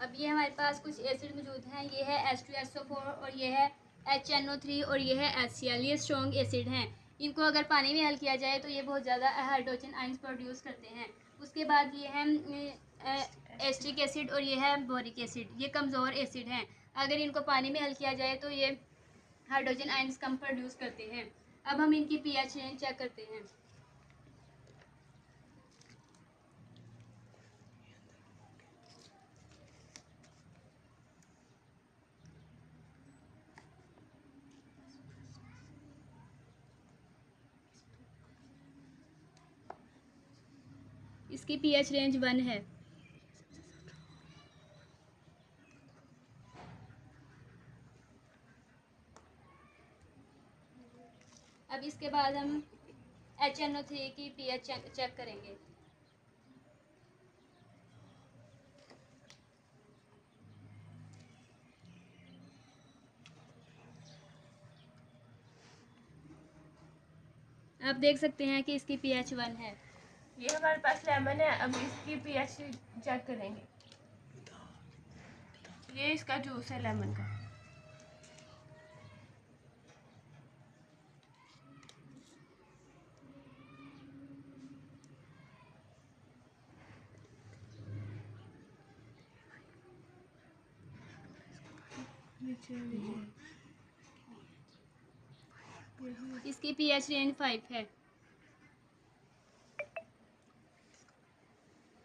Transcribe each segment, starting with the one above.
अब ये हमारे पास कुछ एसिड मौजूद हैं। ये है H2SO4 और ये है HNO3 और ये है HCl। ये स्ट्रॉन्ग एसिड हैं। इनको अगर पानी में हल किया जाए तो ये बहुत ज़्यादा हाइड्रोजन आयंस प्रोड्यूस करते हैं। उसके बाद ये है एस्टिक एसिड और ये है बोरिक एसिड। ये कमज़ोर एसिड हैं। अगर इनको पानी में हल किया जाए तो ये हाइड्रोजन आयंस कम प्रोड्यूस करते हैं। अब हम इनकी pH रेंज चेक करते हैं। इसकी pH रेंज 1 है। अब इसके बाद हम HNO3 की pH चेक करेंगे। आप देख सकते हैं कि इसकी pH 1 है। ये हमारे पास लेमन है। अब इसकी pH चेक करेंगे। ये इसका जूस है लेमन का। इसकी pH रेंज 5 है।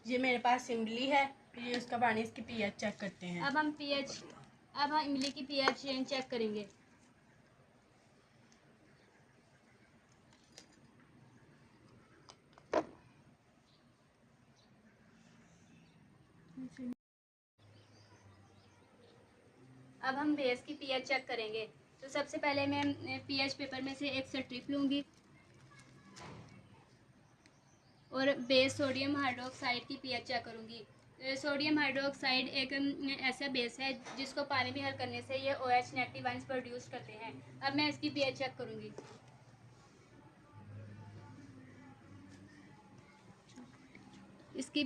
ये मेरे पास इमली है। ये उसका पानी, इसकी pH चेक करते हैं। अब हम इमली की pH रेंज चेक करेंगे। अब हम बेस की pH चेक करेंगे। तो सबसे पहले मैं pH पेपर में से एक स्ट्रिप लूँगी और बेस सोडियम हाइड्रोक्साइड की pH चेक करूँगी। सोडियम हाइड्रोक्साइड एक ऐसा बेस है जिसको पानी में हल करने से ये OH नेगेटिव आयंस प्रोड्यूस करते हैं। अब मैं इसकी pH चेक करूँगी। इसकी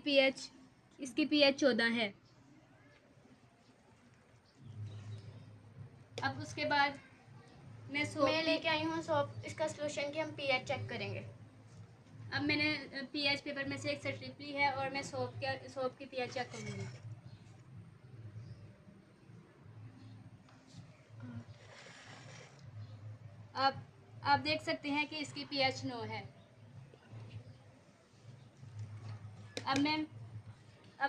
pH 14 है। अब उसके बाद मैं लेके आई हूँ सोप इसका सोल्यूशन की हम pH चेक करेंगे। अब मैंने pH पेपर में से एक स्ट्रिप ली है और मैं सोप की pH चेक करूँगी। आप देख सकते हैं कि इसकी pH 9 है। अब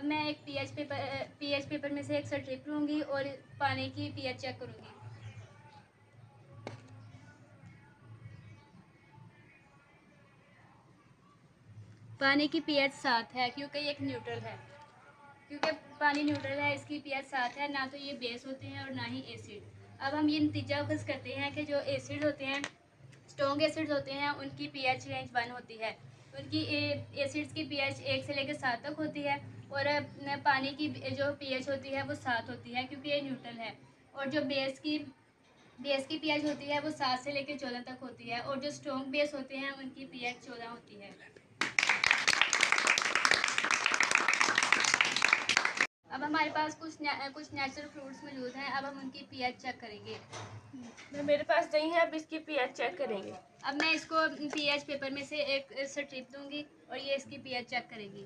मैं एक pH पेपर में से एक स्ट्रिप लूँगी और पानी की pH चेक करूँगी। पानी की pH 7 है क्योंकि ये एक न्यूट्रल है। क्योंकि पानी न्यूट्रल है, इसकी pH 7 है। ना तो ये बेस होते हैं और ना ही एसिड। अब हम ये नतीजा अखज़ करते हैं कि जो एसिड होते हैं, स्ट्रॉन्ग एसिड्स होते हैं, उनकी pH रेंज 1 होती है। उनकी एसिड्स की pH 1 से लेकर 7 तक होती है और पानी की जो pH होती है वो 7 होती है क्योंकि ये न्यूट्रल है। और जो बेस की pH होती है वो 7 से लेकर 14 तक होती है और जो स्ट्रॉन्ग बेस होते हैं उनकी pH 14 होती है। अब हमारे पास कुछ नेचुरल फ्रूट्स मौजूद हैं। अब हम उनकी pH चेक करेंगे। मेरे पास दही है। अब इसकी pH चेक करेंगे। अब मैं इसको pH पेपर में से एक स्ट्रिप दूंगी और ये इसकी pH चेक करेगी।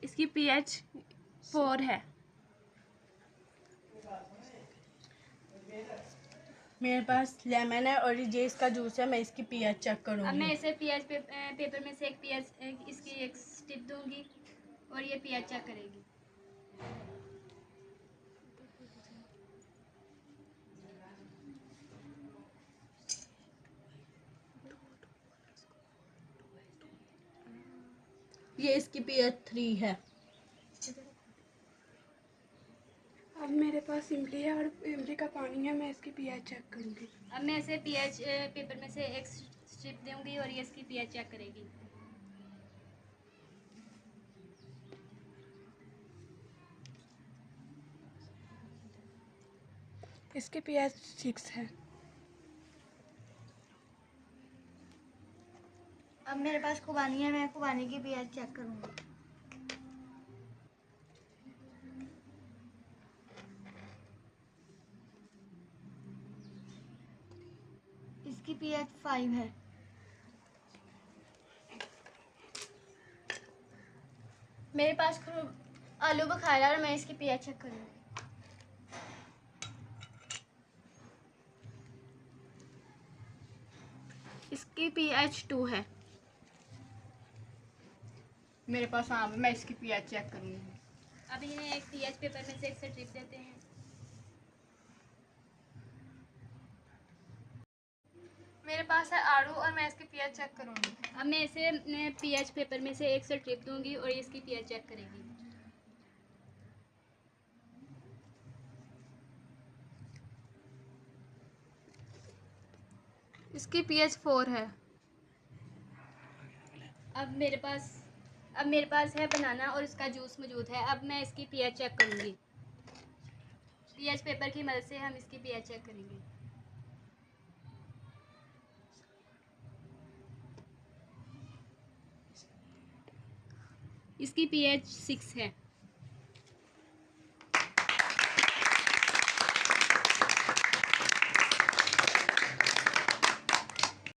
इसकी pH 4 है। मेरे पास लेमन है और ये इसका जूस है। मैं इसकी pH चेक करूँगी। अब मैं इसे pH पेपर में से इसकी एक स्ट्रिप दूंगी और ये pH चेक करेगी। ये इसकी pH 3 है। अब मेरे पास इमली है और इमली का पानी है। मैं इसकी pH चेक करूँगी। अब मैं इसे pH पेपर में से एक स्ट्रिप दूंगी और ये इसकी pH चेक करेगी। इसकी pH 6 है। अब मेरे पास खुबानी है, मैं खुबानी की पीएच चेक करूँगी। इसकी पीएच 5 है। मेरे पास आलू बुखारा और मैं इसकी पीएच चेक करूँगी। इसकी पीएच 2 है। मेरे पास आम है, मैं इसकी पीएच चेक करूँगी। अब इन्हें एक पीएच पेपर में से एक स्ट्रिप देते हैं। मेरे पास है आड़ू और मैं इसकी पीएच चेक करूँगी। अब मैं इसे पीएच पेपर में से एक स्ट्रिप दूंगी और इसकी पीएच चेक करेगी। इसकी पीएच 4 है। अब मेरे पास है बनाना और इसका जूस मौजूद है। अब मैं इसकी पीएच चेक करूँगी। पीएच पेपर की मदद से हम इसकी पीएच चेक करेंगे। इसकी पीएच 6 है।